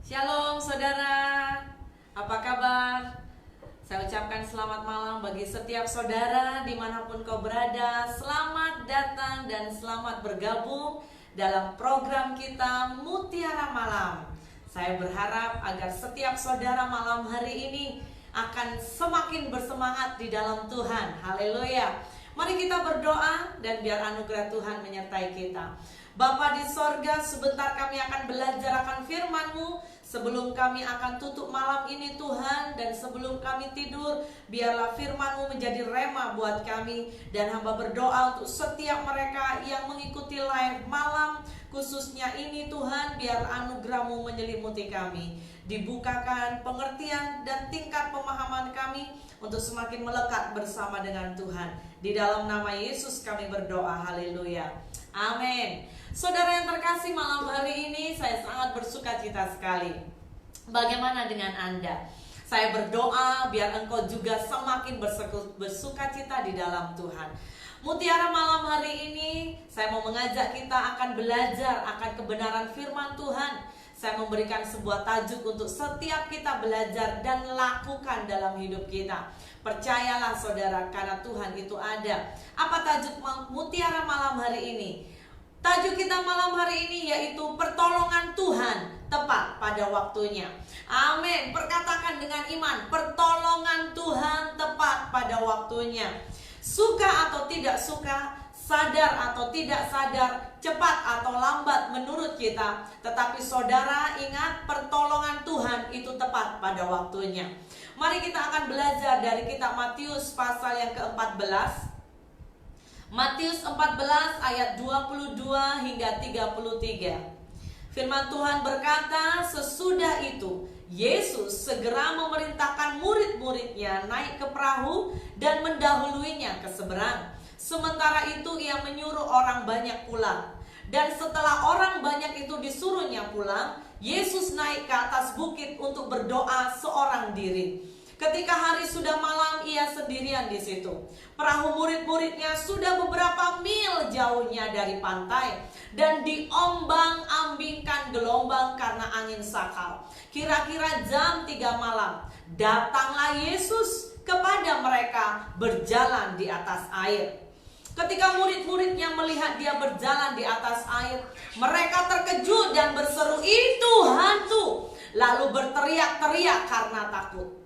Shalom saudara, apa kabar? Saya ucapkan selamat malam bagi setiap saudara dimanapun kau berada. Selamat datang dan selamat bergabung dalam program kita Mutiara Malam. Saya berharap agar setiap saudara malam hari ini akan semakin bersemangat di dalam Tuhan. Haleluya. Mari kita berdoa dan biar anugerah Tuhan menyertai kita. Bapa di sorga, sebentar kami akan belajar akan firman-Mu. Sebelum kami akan tutup malam ini Tuhan, dan sebelum kami tidur, biarlah firman-Mu menjadi rema buat kami. Dan hamba berdoa untuk setiap mereka yang mengikuti live malam khususnya ini Tuhan, biar anugerah-Mu menyelimuti kami. Dibukakan pengertian dan tingkat pemahaman kami untuk semakin melekat bersama dengan Tuhan. Di dalam nama Yesus kami berdoa, haleluya, amin. Saudara yang terkasih, malam hari ini saya sangat bersukacita sekali. Bagaimana dengan Anda? Saya berdoa biar engkau juga semakin bersukacita di dalam Tuhan. Mutiara malam hari ini saya mau mengajak kita akan belajar akan kebenaran firman Tuhan. Saya memberikan sebuah tajuk untuk setiap kita belajar dan lakukan dalam hidup kita. Percayalah saudara, karena Tuhan itu ada. Apa tajuk Mutiara malam hari ini? Tajuk kita malam hari ini yaitu pertolongan Tuhan tepat pada waktunya. Amin. Perkatakan dengan iman, pertolongan Tuhan tepat pada waktunya. Suka atau tidak suka, sadar atau tidak sadar, cepat atau lambat menurut kita, tetapi saudara ingat, pertolongan Tuhan itu tepat pada waktunya. Mari kita akan belajar dari kitab Matius pasal yang ke-14. Matius 14 ayat 22 hingga 33. Firman Tuhan berkata, sesudah itu Yesus segera memerintahkan murid-muridnya naik ke perahu dan mendahuluinya ke seberang. Sementara itu ia menyuruh orang banyak pulang. Dan setelah orang banyak itu disuruhnya pulang, Yesus naik ke atas bukit untuk berdoa seorang diri. Ketika hari sudah malam, ia sendirian di situ. Perahu murid-muridnya sudah beberapa mil jauhnya dari pantai dan diombang-ambingkan gelombang karena angin sakal. Kira-kira jam 3 malam, datanglah Yesus kepada mereka berjalan di atas air. Ketika murid-muridnya melihat dia berjalan di atas air, mereka terkejut dan berseru, "Itu hantu!" Lalu berteriak-teriak karena takut.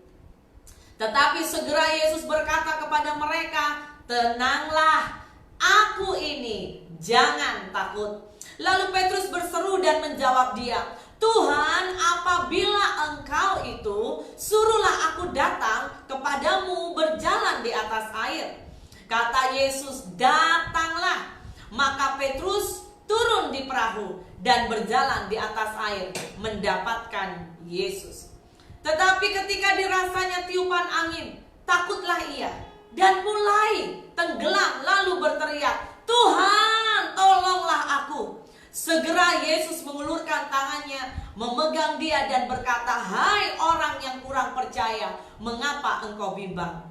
Tetapi segera Yesus berkata kepada mereka, "Tenanglah, aku ini, jangan takut." Lalu Petrus berseru dan menjawab dia, "Tuhan, apabila Engkau itu, suruhlah aku datang kepadamu berjalan di atas air." Kata Yesus, "Datanglah." Maka Petrus turun di perahu dan berjalan di atas air mendapatkan Yesus. Tetapi ketika dirasanya tiupan angin, takutlah ia dan mulai tenggelam lalu berteriak, "Tuhan, tolonglah aku." Segera Yesus mengulurkan tangannya, memegang dia dan berkata, "Hai orang yang kurang percaya, mengapa engkau bimbang?"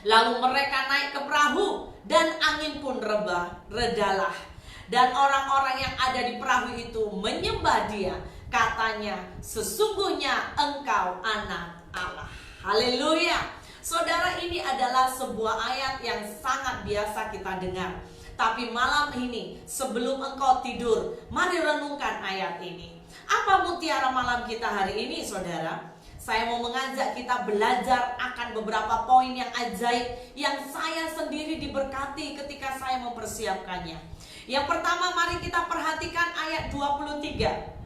Lalu mereka naik ke perahu dan angin pun redalah. Dan orang-orang yang ada di perahu itu menyembah dia. Katanya, "Sesungguhnya engkau anak Allah." Haleluya. Saudara, ini adalah sebuah ayat yang sangat biasa kita dengar. Tapi malam ini sebelum engkau tidur, mari renungkan ayat ini. Apa mutiara malam kita hari ini saudara? Saya mau mengajak kita belajar akan beberapa poin yang ajaib yang saya sendiri diberkati ketika saya mempersiapkannya. Yang pertama, mari kita perhatikan ayat 23.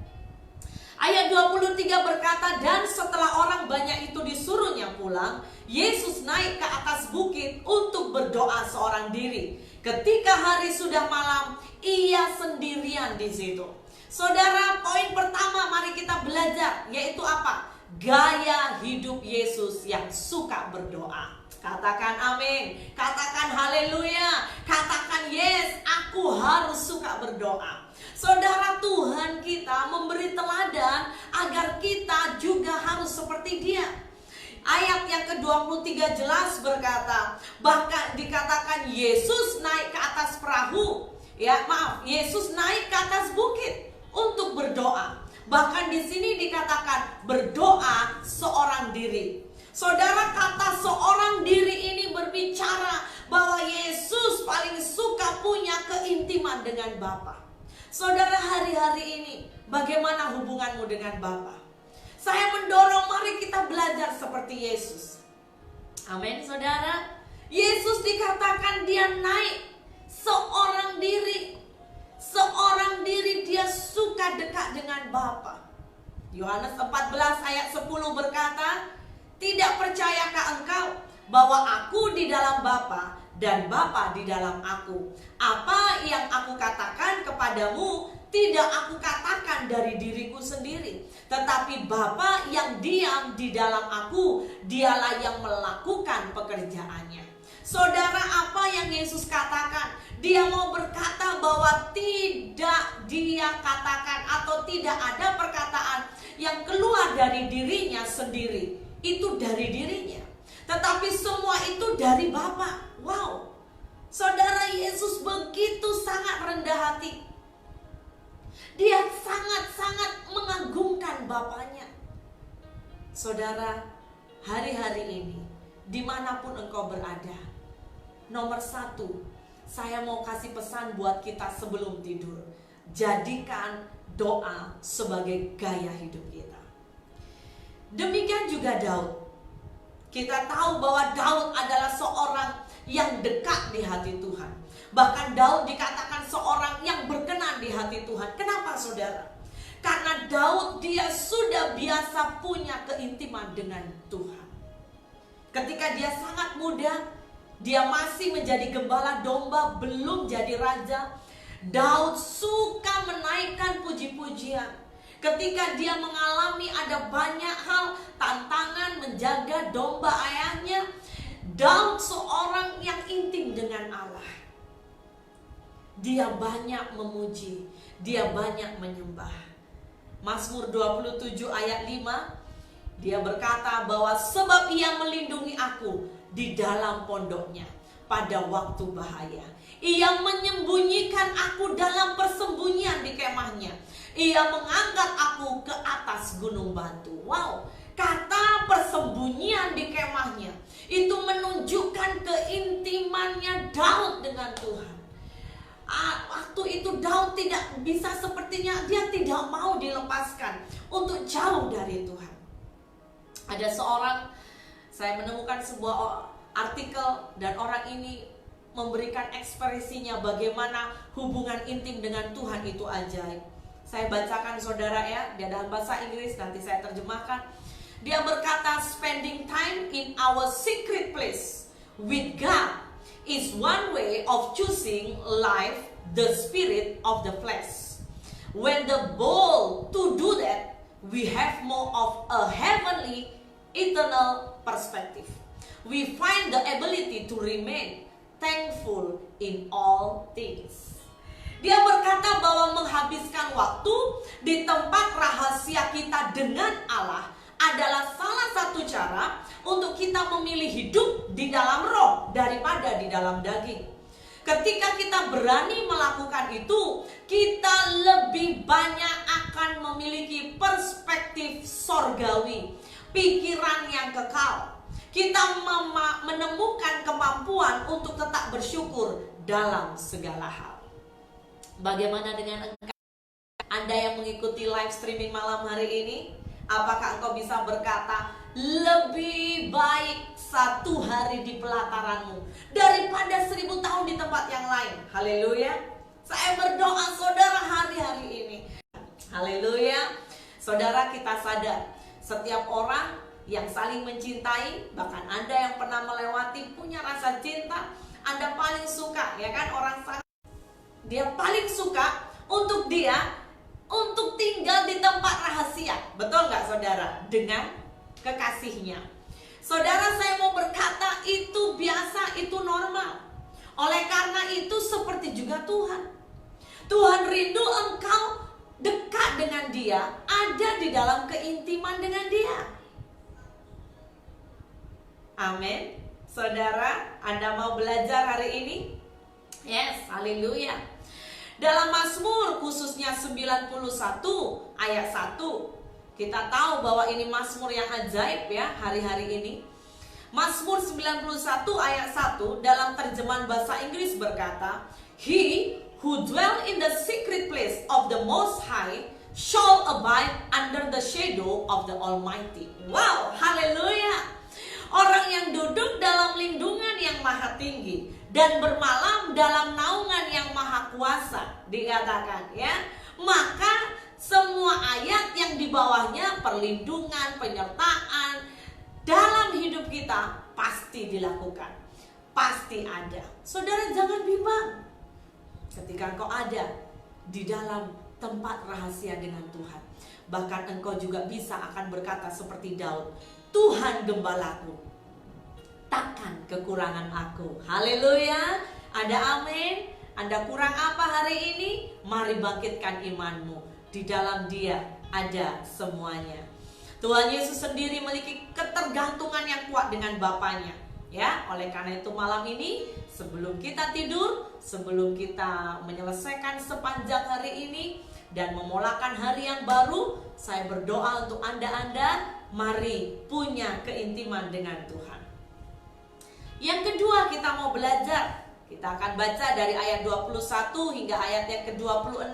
Ayat 23 berkata, dan setelah orang banyak itu disuruhnya pulang, Yesus naik ke atas bukit untuk berdoa seorang diri. Ketika hari sudah malam, ia sendirian di situ. Saudara, poin pertama mari kita belajar, yaitu apa? Gaya hidup Yesus yang suka berdoa. Katakan amin, katakan haleluya, katakan yes, aku harus suka berdoa. Saudara, Tuhan kita memberi teladan agar kita juga harus seperti dia. Ayat yang ke-23 jelas berkata, bahkan dikatakan Yesus naik ke atas perahu. Yesus naik ke atas bukit untuk berdoa. Bahkan di sini dikatakan berdoa seorang diri. Saudara, kata seorang diri ini berbicara bahwa Yesus paling suka punya keintiman dengan Bapa. Saudara, hari-hari ini bagaimana hubunganmu dengan Bapa? Saya mendorong mari kita belajar seperti Yesus. Amin, saudara. Yesus dikatakan dia naik seorang diri. Seorang diri, dia suka dekat dengan Bapa. Yohanes 14 ayat 10 berkata, "Tidak percayakah engkau bahwa aku di dalam Bapa dan Bapa di dalam aku? Apa yang aku katakan kepadamu tidak aku katakan dari diriku sendiri, tetapi Bapa yang diam di dalam aku, dialah yang melakukan pekerjaannya." Saudara, apa yang Yesus katakan? Dia mau berkata bahwa tidak dia katakan atau tidak ada perkataan yang keluar dari dirinya sendiri. Itu dari dirinya, tetapi semua itu dari Bapa. Wow, saudara, Yesus begitu sangat rendah hati. Dia sangat-sangat mengagungkan Bapanya. Saudara, hari-hari ini dimanapun engkau berada, nomor satu, saya mau kasih pesan buat kita sebelum tidur. Jadikan doa sebagai gaya hidup kita. Demikian juga Daud. Kita tahu bahwa Daud adalah seorang yang dekat di hati Tuhan. Bahkan Daud dikatakan seorang yang berkenan di hati Tuhan. Kenapa, saudara? Karena Daud dia sudah biasa punya keintiman dengan Tuhan. Ketika dia sangat muda, dia masih menjadi gembala domba, belum jadi raja, Daud suka menaikkan puji-pujian. Ketika dia mengalami ada banyak hal, tantangan menjaga domba ayahnya, Daud seorang yang intim dengan Allah. Dia banyak memuji, dia banyak menyembah. Mazmur 27 ayat 5, dia berkata bahwa sebab ia melindungi aku di dalam pondoknya pada waktu bahaya. Ia menyembunyikan aku dalam persembunyian di kemahnya. Ia mengangkat aku ke atas gunung batu. Wow, kata persembunyian di kemahnya itu menunjukkan keintimannya Daud dengan Tuhan. Waktu itu Daud tidak bisa, sepertinya dia tidak mau dilepaskan untuk jauh dari Tuhan. Ada seorang, saya menemukan sebuah artikel dan orang ini memberikan ekspresinya bagaimana hubungan intim dengan Tuhan itu ajaib. Saya bacakan, saudara, ya, dia dalam bahasa Inggris, nanti saya terjemahkan. Dia berkata, "Spending time in our secret place with God is one way of choosing life, the spirit of the flesh. When the bold to do that, we have more of a heavenly, eternal perspective. We find the ability to remain thankful in all things." Dia berkata bahwa menghabiskan waktu di tempat rahasia kita dengan Allah adalah salah satu cara untuk kita memilih hidup di dalam roh daripada di dalam daging. Ketika kita berani melakukan itu, kita lebih banyak akan memiliki perspektif sorgawi, pikiran yang kekal. Kita menemukan kemampuan untuk tetap bersyukur dalam segala hal. Bagaimana dengan Anda yang mengikuti live streaming malam hari ini? Apakah engkau bisa berkata, lebih baik 1 hari di pelataranmu daripada 1000 tahun di tempat yang lain? Haleluya. Saya berdoa, saudara, hari-hari ini, haleluya, saudara, kita sadar setiap orang yang saling mencintai, bahkan Anda yang pernah melewati punya rasa cinta, Anda paling suka, ya kan, orang sangat, dia paling suka untuk tinggal di tempat rahasia. Betul nggak, saudara? Dengan kekasihnya. Saudara, saya mau berkata itu biasa, itu normal. Oleh karena itu seperti juga Tuhan. Tuhan rindu engkau dekat dengan Dia, ada di dalam keintiman dengan Dia. Amin. Saudara, Anda mau belajar hari ini? Yes, haleluya. Dalam Mazmur khususnya 91 ayat 1, Kita tahu bahwa ini Mazmur yang ajaib ya hari-hari ini. Mazmur 91 ayat 1 dalam terjemahan bahasa Inggris berkata, He who dwell in the secret place of the Most High shall abide under the shadow of the Almighty. Wow, haleluya. Orang yang duduk dalam lindungan yang maha tinggi dan bermalam dalam naungan yang maha kuasa, dikatakan ya. Maka semua ayat yang di bawahnya, perlindungan, penyertaan dalam hidup kita pasti dilakukan, pasti ada. Saudara, jangan bimbang ketika engkau ada di dalam tempat rahasia dengan Tuhan. Bahkan engkau juga bisa akan berkata seperti Daud, Tuhan gembalaku, takkan kekurangan aku. Haleluya. Ada amin. Anda kurang apa hari ini? Mari bangkitkan imanmu. Di dalam Dia ada semuanya. Tuhan Yesus sendiri memiliki ketergantungan yang kuat dengan Bapanya. Ya, oleh karena itu malam ini sebelum kita tidur, sebelum kita menyelesaikan sepanjang hari ini dan memulakan hari yang baru, saya berdoa untuk Anda, mari punya keintiman dengan Tuhan. Yang kedua, kita mau belajar. Kita akan baca dari ayat 21 hingga ayat yang ke-26.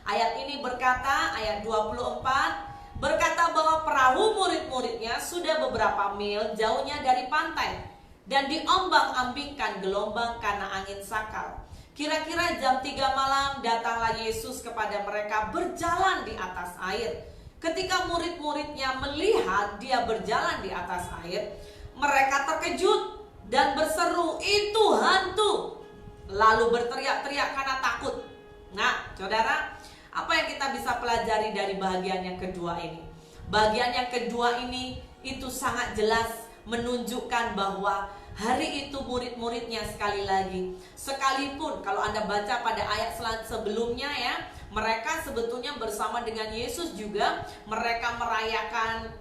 Ayat ini berkata, ayat 24, berkata bahwa perahu murid-muridnya sudah beberapa mil jauhnya dari pantai dan diombang-ambingkan gelombang karena angin sakal. Kira-kira jam 3 malam datanglah Yesus kepada mereka berjalan di atas air. Ketika murid-muridnya melihat dia berjalan di atas air, mereka terkejut dan berseru, itu hantu. Lalu berteriak-teriak karena takut. Nah, saudara, apa yang kita bisa pelajari dari bagian yang kedua ini? Bagian yang kedua ini itu sangat jelas menunjukkan bahwa hari itu murid-muridnya sekali lagi, sekalipun kalau Anda baca pada ayat sebelumnya ya, mereka sebetulnya bersama dengan Yesus juga, mereka merayakan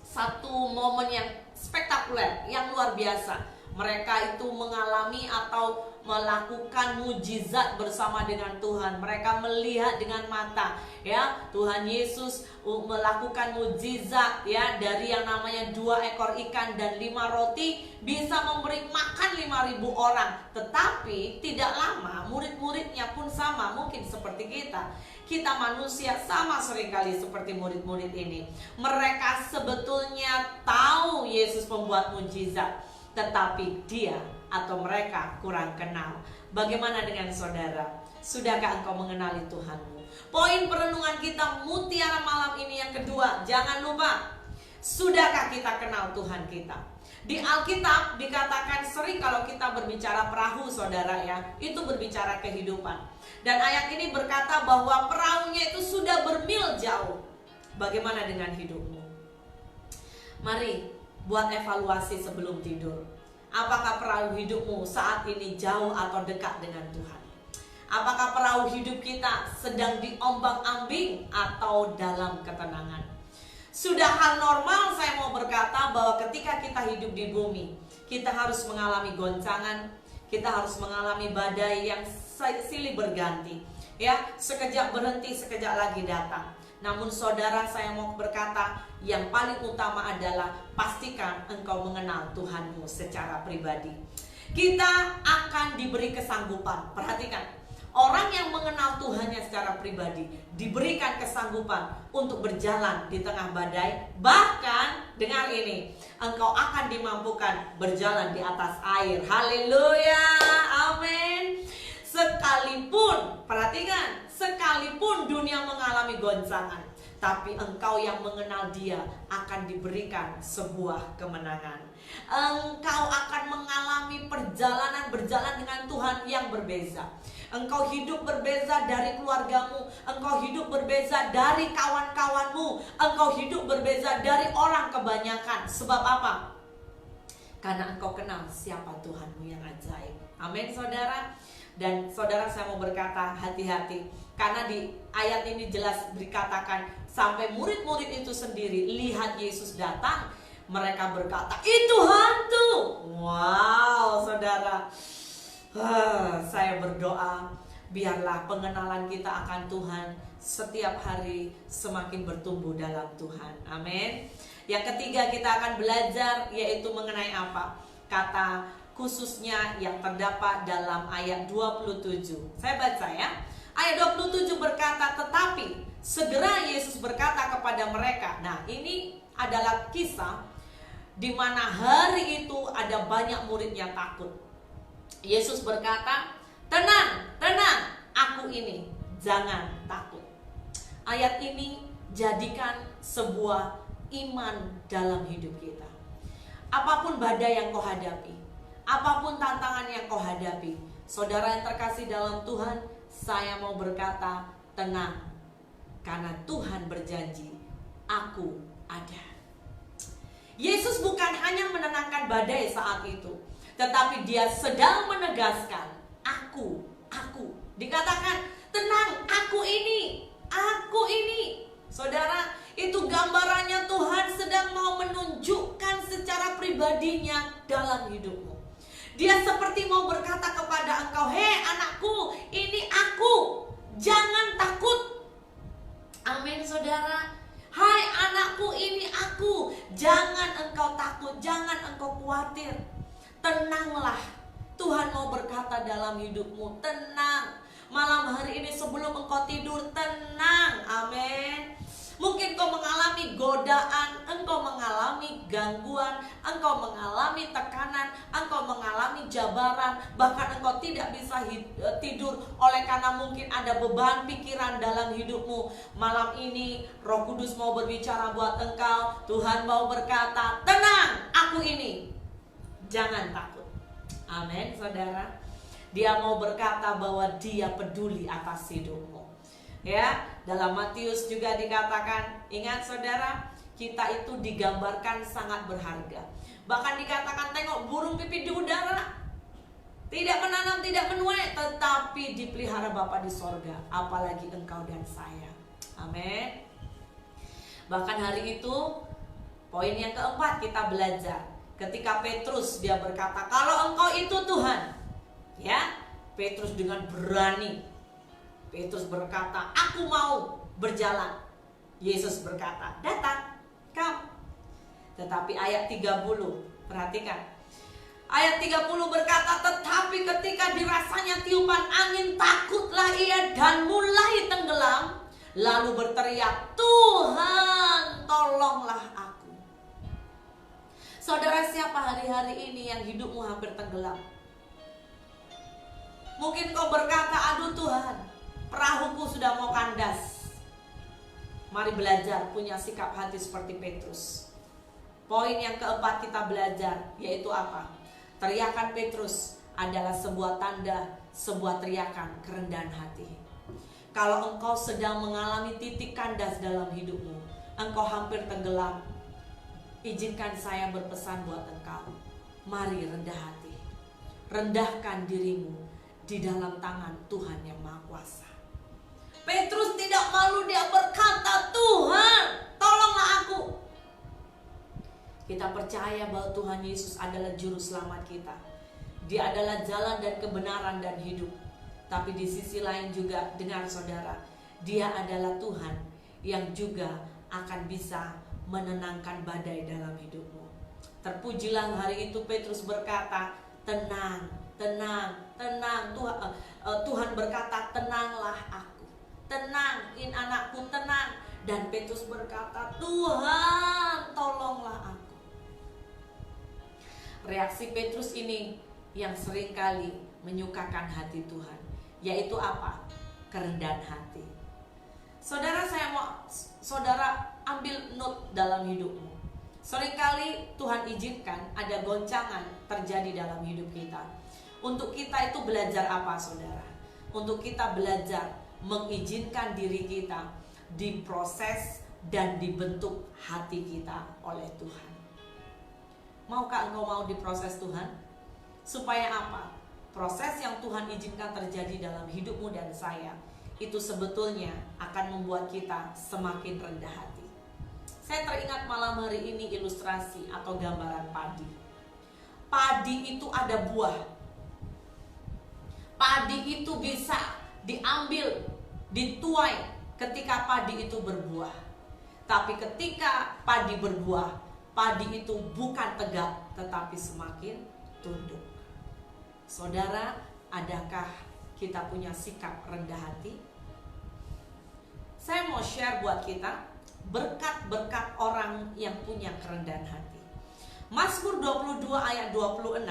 satu momen yang spektakuler, yang luar biasa. Mereka itu mengalami atau melakukan mujizat bersama dengan Tuhan. Mereka melihat dengan mata ya, Tuhan Yesus melakukan mujizat ya, dari yang namanya 2 ekor ikan dan 5 roti bisa memberi makan 5.000 orang. Tetapi tidak lama murid-muridnya pun sama, mungkin seperti kita. Kita manusia sama seringkali seperti murid-murid ini. Mereka sebetulnya tahu Yesus membuat mujizat, tetapi dia atau mereka kurang kenal. Bagaimana dengan saudara? Sudahkah engkau mengenali Tuhanmu? Poin perenungan kita mutiara malam ini yang kedua, jangan lupa, sudahkah kita kenal Tuhan kita? Di Alkitab dikatakan sering kalau kita berbicara perahu, saudara ya, itu berbicara kehidupan. Dan ayat ini berkata bahwa perahunya itu sudah bermil jauh. Bagaimana dengan hidupmu? Mari buat evaluasi sebelum tidur. Apakah perahu hidupmu saat ini jauh atau dekat dengan Tuhan? Apakah perahu hidup kita sedang diombang-ambing atau dalam ketenangan? Sudah hal normal saya mau berkata bahwa ketika kita hidup di bumi, kita harus mengalami goncangan, kita harus mengalami badai yang silih berganti. Ya, sekejap berhenti, sekejap lagi datang. Namun saudara, saya mau berkata, yang paling utama adalah pastikan engkau mengenal Tuhanmu secara pribadi. Kita akan diberi kesanggupan. Perhatikan, orang yang mengenal Tuhannya secara pribadi diberikan kesanggupan untuk berjalan di tengah badai. Bahkan, dengar ini, engkau akan dimampukan berjalan di atas air. Haleluya, amin. Sekalipun, perhatikan, sekalipun dunia mengalami goncangan, tapi engkau yang mengenal Dia akan diberikan sebuah kemenangan. Engkau akan mengalami perjalanan berjalan dengan Tuhan yang berbeza. Engkau hidup berbeza dari keluargamu, engkau hidup berbeza dari kawan-kawanmu, engkau hidup berbeza dari orang kebanyakan. Sebab apa? Karena engkau kenal siapa Tuhanmu yang ajaib. Amin, saudara. Dan saudara, saya mau berkata hati-hati, karena di ayat ini jelas dikatakan sampai murid-murid itu sendiri lihat Yesus datang, mereka berkata, itu hantu. Wow, saudara, saya berdoa Biarlah pengenalan kita akan Tuhan setiap hari semakin bertumbuh dalam Tuhan. Amin. Yang ketiga kita akan belajar yaitu mengenai apa? Kata khususnya yang terdapat dalam ayat 27. Saya baca ya. Ayat 27 berkata, tetapi segera Yesus berkata kepada mereka. Nah, ini adalah kisah di mana hari itu ada banyak murid yang takut. Yesus berkata, tenang, tenang, aku ini, jangan takut. Ayat ini jadikan sebuah iman dalam hidup kita. Apapun badai yang kau hadapi, apapun tantangan yang kau hadapi, saudara yang terkasih dalam Tuhan, saya mau berkata, tenang, karena Tuhan berjanji, aku ada. Yesus bukan hanya menenangkan badai saat itu, tetapi dia sedang menegaskan, aku. Dikatakan, tenang, aku ini. Saudara, itu gambarannya Tuhan sedang mau menunjukkan secara pribadinya dalam hidupmu. Dia seperti mau berkata kepada engkau, hei anakku, ini aku, jangan takut. Amin saudara. Hai anakku, ini aku, jangan engkau takut, jangan engkau khawatir. Tenanglah, Tuhan mau berkata dalam hidupmu, tenang. Malam hari ini sebelum engkau tidur, tenang. Amin. Mungkin kau mengalami godaan, engkau mengalami gangguan, engkau mengalami tekanan, engkau mengalami jabaran, bahkan engkau tidak bisa tidur oleh karena mungkin ada beban pikiran dalam hidupmu. Malam ini Roh Kudus mau berbicara buat engkau. Tuhan mau berkata, tenang, aku ini, jangan takut. Amin saudara. Dia mau berkata bahwa dia peduli atas hidupmu. Ya, dalam Matius juga dikatakan, ingat saudara, kita itu digambarkan sangat berharga. Bahkan dikatakan, tengok burung pipit di udara, tidak menanam, tidak menuai, tetapi dipelihara Bapa di sorga. Apalagi engkau dan saya. Amin. Bahkan hari itu, poin yang keempat kita belajar. Ketika Petrus dia berkata, kalau engkau itu Tuhan, ya, Petrus dengan berani, Petrus berkata, aku mau berjalan. Yesus berkata, datang, come. Tetapi ayat 30, perhatikan. Ayat 30 berkata, tetapi ketika dirasanya tiupan angin, takutlah ia dan mulai tenggelam. Lalu berteriak, Tuhan, tolonglah aku. Saudara, siapa hari-hari ini yang hidupmu hampir tenggelam? Mungkin kau berkata, aduh Tuhan, perahuku sudah mau kandas. Mari belajar punya sikap hati seperti Petrus. Poin yang keempat kita belajar, yaitu apa? Teriakan Petrus adalah sebuah tanda, sebuah teriakan kerendahan hati. Kalau engkau sedang mengalami titik kandas dalam hidupmu, engkau hampir tenggelam, izinkan saya berpesan buat engkau. Mari rendah hati. Rendahkan dirimu di dalam tangan Tuhan yang Maha Kuasa. Petrus tidak malu, dia berkata, Tuhan, tolonglah aku. Kita percaya bahwa Tuhan Yesus adalah juru selamat kita. Dia adalah jalan dan kebenaran dan hidup. Tapi di sisi lain juga, dengar saudara, dia adalah Tuhan yang juga akan bisa menenangkan badai dalam hidupmu. Terpujilah hari itu Petrus berkata, tenang, tenang, tenang. Tuhan berkata, tenanglah aku. Tenang, anakku, tenang. Dan Petrus berkata, Tuhan, tolonglah aku. Reaksi Petrus ini yang seringkali menyukakan hati Tuhan, yaitu apa? Kerendahan hati. Saudara, saya mau saudara ambil note dalam hidupmu. Seringkali Tuhan izinkan ada goncangan terjadi dalam hidup kita. Untuk kita itu belajar apa saudara? Untuk kita belajar mengizinkan diri kita diproses dan dibentuk hati kita oleh Tuhan. Maukah engkau mau diproses Tuhan? Supaya apa? Proses yang Tuhan izinkan terjadi dalam hidupmu dan saya, itu sebetulnya akan membuat kita semakin rendah hati. Saya teringat malam hari ini ilustrasi atau gambaran padi. Padi itu ada buah. Padi itu bisa diambil, dituai ketika padi itu berbuah. Tapi ketika padi berbuah, padi itu bukan tegak tetapi semakin tunduk. Saudara, adakah kita punya sikap rendah hati? Saya mau share buat kita berkat-berkat orang yang punya kerendahan hati. Mazmur 22 ayat 26,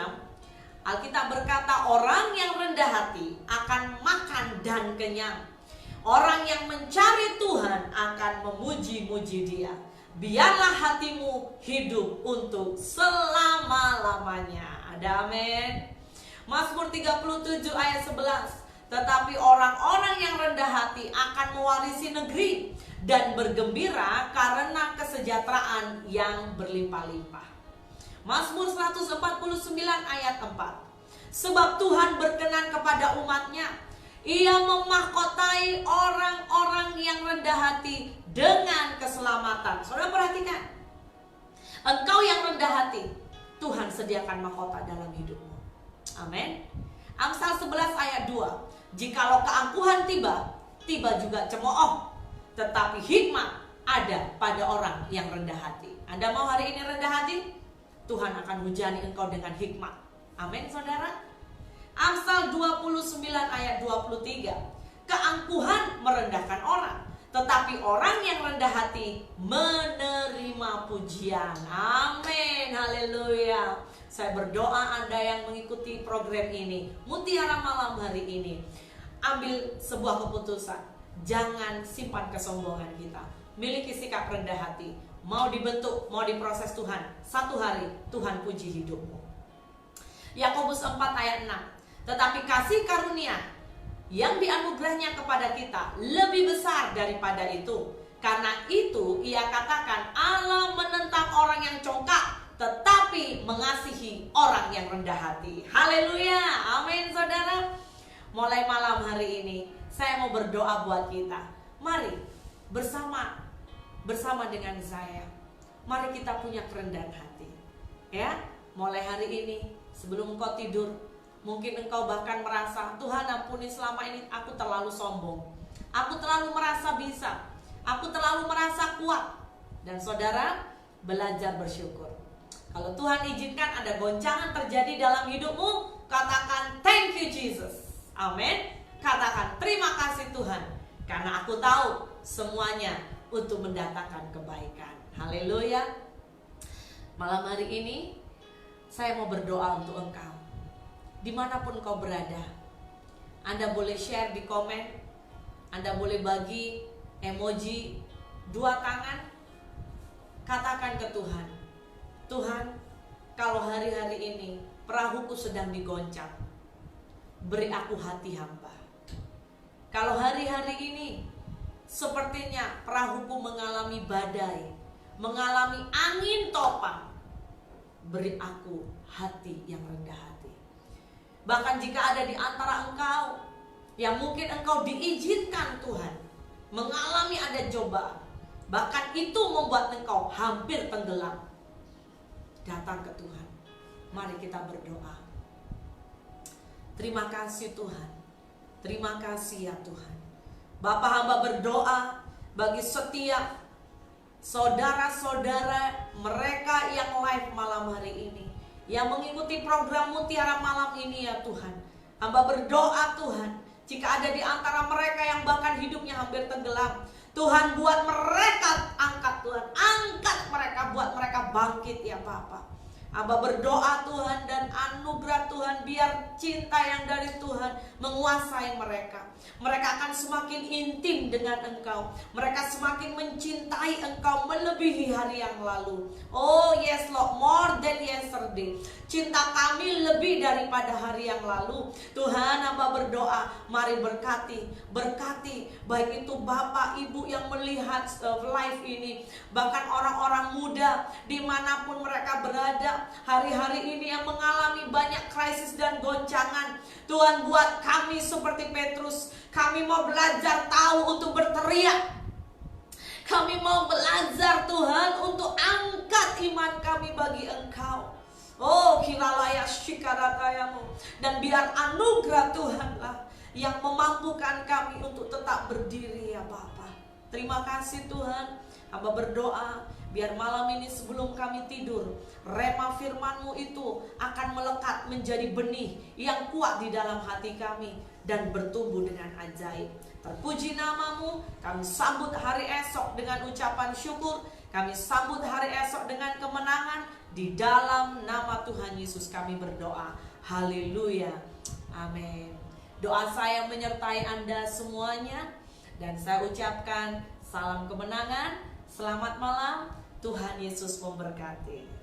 Alkitab berkata, orang yang rendah hati akan makan dan kenyang. Orang yang mencari Tuhan akan memuji-muji Dia. Biarlah hatimu hidup untuk selama-lamanya. Ada amin. Mazmur 37 ayat 11, tetapi orang-orang yang rendah hati akan mewarisi negeri dan bergembira karena kesejahteraan yang berlimpah-limpah. Mazmur 149 ayat 4, sebab Tuhan berkenan kepada umatnya, Ia memahkotai orang-orang yang rendah hati dengan keselamatan. Saudara perhatikan, engkau yang rendah hati, Tuhan sediakan mahkota dalam hidupmu. Amin. Amsal 11 ayat 2, jikalau keangkuhan tiba, tiba juga cemooh, tetapi hikmat ada pada orang yang rendah hati. Anda mau hari ini rendah hati? Tuhan akan hujani engkau dengan hikmat. Amin, saudara. Amsal 29 ayat 23, keangkuhan merendahkan orang, tetapi orang yang rendah hati menerima pujian. Amin, haleluya. Saya berdoa Anda yang mengikuti program ini, Mutiara Malam hari ini, ambil sebuah keputusan. Jangan simpan kesombongan kita. Miliki sikap rendah hati. Mau dibentuk, mau diproses Tuhan, satu hari Tuhan puji hidupmu. Yakobus 4 ayat 6, tetapi kasih karunia yang dianugerahnya kepada kita lebih besar daripada itu. Karena itu ia katakan, Allah menentang orang yang congkak, tetapi mengasihi orang yang rendah hati. Haleluya, amin saudara. Mulai malam hari ini saya mau berdoa buat kita. Mari bersama dengan saya, mari kita punya kerendahan hati. Ya, mulai hari ini sebelum engkau tidur, mungkin engkau bahkan merasa, Tuhan ampuni selama ini aku terlalu sombong, aku terlalu merasa bisa, aku terlalu merasa kuat. Dan saudara, belajar bersyukur. Kalau Tuhan izinkan ada goncangan terjadi dalam hidupmu, katakan thank you Jesus. Amin. Katakan terima kasih Tuhan, karena aku tahu semuanya untuk mendatangkan kebaikan. Haleluya. Malam hari ini saya mau berdoa untuk engkau, dimanapun kau berada. Anda boleh share di komen, Anda boleh bagi emoji 2 tangan. Katakan ke Tuhan, Tuhan, kalau hari-hari ini perahuku sedang digoncang, beri aku hati hamba. Kalau hari-hari ini sepertinya perahuku mengalami badai, mengalami angin topang, beri aku hati yang rendah hati. Bahkan jika ada di antara engkau yang mungkin engkau diizinkan Tuhan mengalami ada cobaan, bahkan itu membuat engkau hampir tenggelam, datang ke Tuhan. Mari kita berdoa. Terima kasih Tuhan, terima kasih ya Tuhan. Bapa, hamba berdoa bagi setiap saudara-saudara mereka yang live malam hari ini, yang mengikuti program Mutiara Malam ini ya Tuhan. Hamba berdoa Tuhan, jika ada di antara mereka yang bahkan hidupnya hampir tenggelam, Tuhan buat mereka angkat, Tuhan angkat mereka, buat mereka bangkit ya Bapa. Hamba berdoa Tuhan, dan anugerah Tuhan, biar cinta yang dari Tuhan menguasai mereka. Mereka akan semakin intim dengan Engkau. Mereka semakin mencintai Engkau melebihi hari yang lalu. Oh yes Lord, more than yesterday. Cinta kami lebih daripada hari yang lalu. Tuhan, hamba berdoa, mari berkati baik itu Bapak Ibu yang melihat live ini, bahkan orang-orang muda dimanapun mereka berada hari-hari ini yang mengalami banyak krisis dan goncangan. Tuhan, buat kami seperti Petrus, kami mau belajar tahu untuk berteriak. Kami mau belajar Tuhan untuk angkat iman kami bagi Engkau. Oh, kiralaya shikaratayamu. Dan biar anugerah Tuhanlah yang memampukan kami untuk tetap berdiri ya Bapa. Terima kasih Tuhan. Hamba berdoa biar malam ini sebelum kami tidur, rema firman-Mu itu akan melekat menjadi benih yang kuat di dalam hati kami dan bertumbuh dengan ajaib. Terpuji nama-Mu. Kami sambut hari esok dengan ucapan syukur. Kami sambut hari esok dengan kemenangan. Di dalam nama Tuhan Yesus kami berdoa. Haleluya. Amin. Doa saya menyertai Anda semuanya. Dan saya ucapkan salam kemenangan. Selamat malam. Tuhan Yesus memberkati.